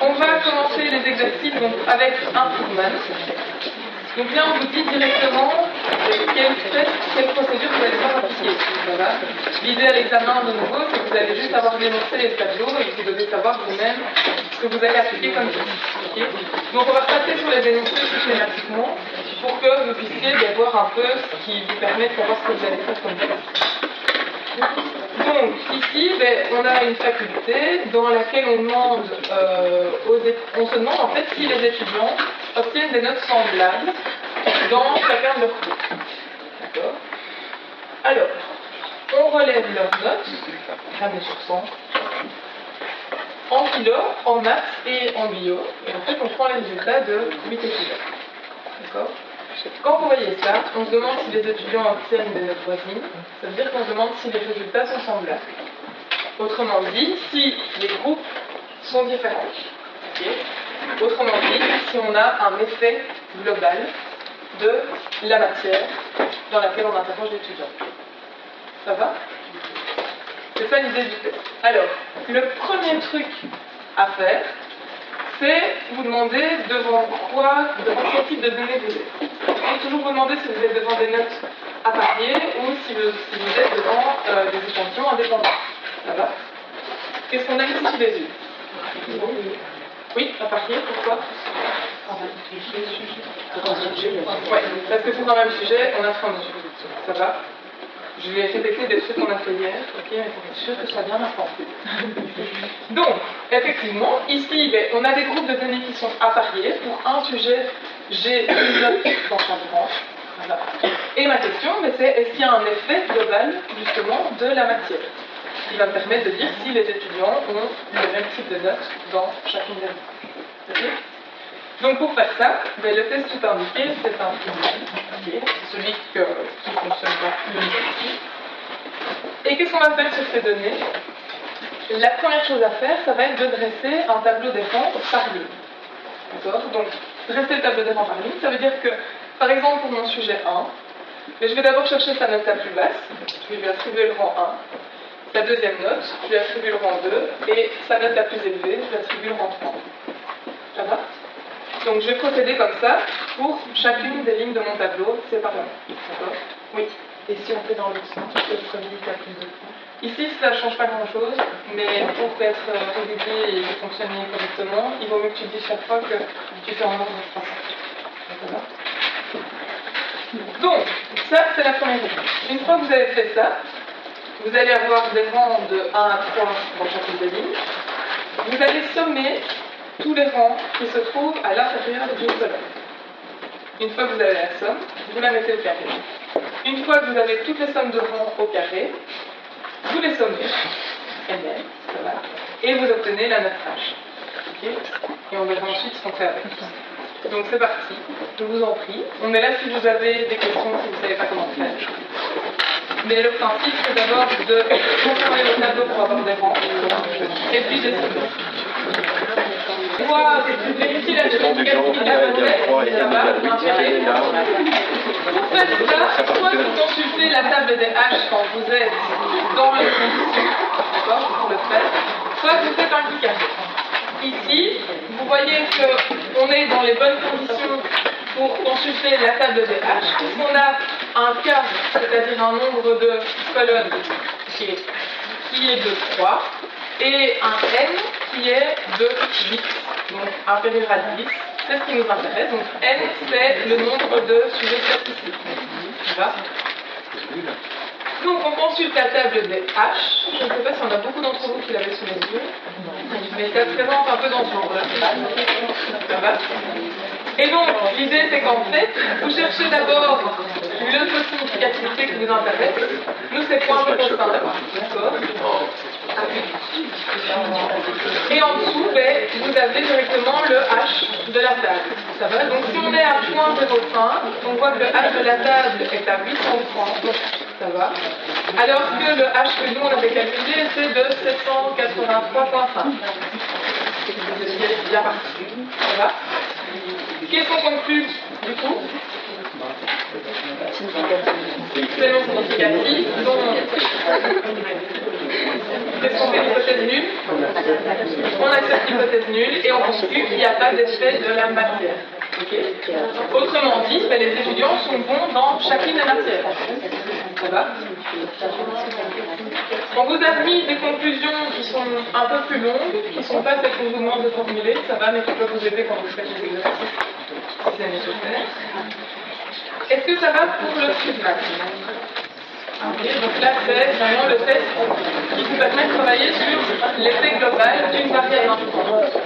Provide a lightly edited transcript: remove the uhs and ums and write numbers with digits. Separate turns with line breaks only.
On va commencer les exercices donc, avec un Fuhrmann. Donc là, on vous dit directement quelle procédure vous allez devoir appliquer. Voilà. L'idée à l'examen, de nouveau, c'est que vous allez juste avoir l'énoncé et le tableau et que vous devez savoir vous-même ce que vous allez appliquer comme geste. Okay. Donc on va passer sur les énoncés systématiquement pour que vous puissiez voir un peu ce qui vous permet de savoir ce que vous allez faire comme geste. Donc ici, on a une faculté dans laquelle on demande, on se demande en fait si les étudiants obtiennent des notes semblables dans chacun de leurs cours. D'accord. Alors, on relève leurs notes, jamais sur 100, en philo, en maths et en bio, et en fait on prend les résultats de 8 étudiants. D'accord. Quand vous voyez ça, on se demande si les étudiants obtiennent des notes voisines, ça veut dire qu'on se demande si les résultats sont semblables. Autrement dit, si les groupes sont différents. Okay. Autrement dit, si on a un effet global de la matière dans laquelle on interroge l'étudiant. Ça va? C'est ça l'idée du test. Alors, le premier truc à faire, c'est vous demander devant quel type de données vous êtes. Et toujours vous demander si vous êtes devant des notes à parier ou si vous êtes devant des échantillons indépendants. Ça va? Qu'est-ce qu'on a ici sous les yeux? Oui, à parier, pourquoi? Oui, parce que c'est dans le même sujet, on a 30 minutes. Ça va? Je vais répéter des trucs qu'on a fait hier, ok, mais pour être sûr que ça soit bien apprenti. Donc, effectivement, ici, on a des groupes de données qui sont à parier. Pour un sujet, j'ai une note dans chaque branche. Voilà. Et ma question, c'est est-ce qu'il y a un effet global, justement, de la matière qui va me permettre de dire si les étudiants ont le même type de notes dans chacune des branches. Okay. Donc pour faire ça, le test tout indiqué, c'est un Fuhrmann, okay. C'est celui qui fonctionne dans le ici. Et qu'est-ce qu'on va faire sur ces données? La première chose à faire, ça va être de dresser un tableau des rangs par ligne. D'accord? Donc, dresser le tableau des rangs par ligne, ça veut dire que, par exemple, pour mon sujet 1, je vais d'abord chercher sa note la plus basse, je vais lui attribuer le rang 1, sa deuxième note, je lui attribue le rang 2, et sa note la plus élevée, je lui attribue le rang 3. Ça va? Donc, je vais procéder comme ça pour chacune des lignes de mon tableau séparément. D'accord? Oui.
Et si on fait dans l'autre sens, le premier qui a plus de points?
Ici, ça ne change pas grand-chose, mais pour être régulier et fonctionner correctement, il vaut mieux que tu te dises chaque fois que tu fais en ordre croissant. Donc, ça, c'est la première étape. Une fois que vous avez fait ça, vous allez avoir des rangs de 1 à 3 dans chacune des lignes. Vous allez sommer tous les rangs qui se trouvent à l'intérieur d'une colonne. Une fois que vous avez la somme, vous la mettez au carré. Une fois que vous avez toutes les sommes de rangs au carré, vous les sommez, ça va, et vous obtenez la note H. Okay. Et on verra ensuite ce qu'on fait avec. Donc c'est parti, je vous en prie. On est là si vous avez des questions, si vous ne savez pas comment faire. Mais le principe, c'est d'abord de conserver le tableau pour avoir des rangs, et puis des sommes. Voir, vérifier la justificativité de la modèle, ça va, l'intérêt. Pour faire ça, soit vous consultez la table des H quand vous êtes dans les conditions, d'accord, pour le faire, soit vous faites un clic carré. Ici, vous voyez qu'on est dans les bonnes conditions pour consulter la table des H, puisqu'on a un K, c'est-à-dire un nombre de colonnes qui est de 3, et un N qui est de 8, donc inférieur à 10. C'est ce qui nous intéresse. Donc N, c'est le nombre de sujets statistiques. Donc on consulte la table des H. Je ne sais pas si on a beaucoup d'entre vous qui l'avaient sous les yeux, mais ça se présente un peu dans ce genre-là. Ça va. Et donc l'idée c'est qu'en fait, vous cherchez d'abord le taux de significativité qui vous intéresse. Nous c'est point de constant. D'accord. Et en dessous, vous avez directement le H de la table. Ça va? Donc si on est à 0.05, on voit que le H de la table est à 830. Ça va? Alors que le H que nous on avait calculé, c'est de 783.5. C'est bien parti. Ça va? Qu'est-ce qu'on conclut du coup? C'est non significatif, donc Qu'est-ce qu'on fait l'hypothèse nulle? On accepte l'hypothèse nulle et on conclut qu'il n'y a pas d'effet de la matière. Okay. Autrement dit, les étudiants sont bons dans chacune des matières. Ça va? On vous a mis des conclusions qui sont un peu plus longues, qui ne sont pas celles qu'on vous demande de formuler, ça va, mais qui peuvent vous aider quand vous faites les exercices, si c'est nécessaire. Est-ce que ça va pour le feedback? Okay, donc là, c'est vraiment le test qui vous permet de travailler sur l'effet global d'une variable importante.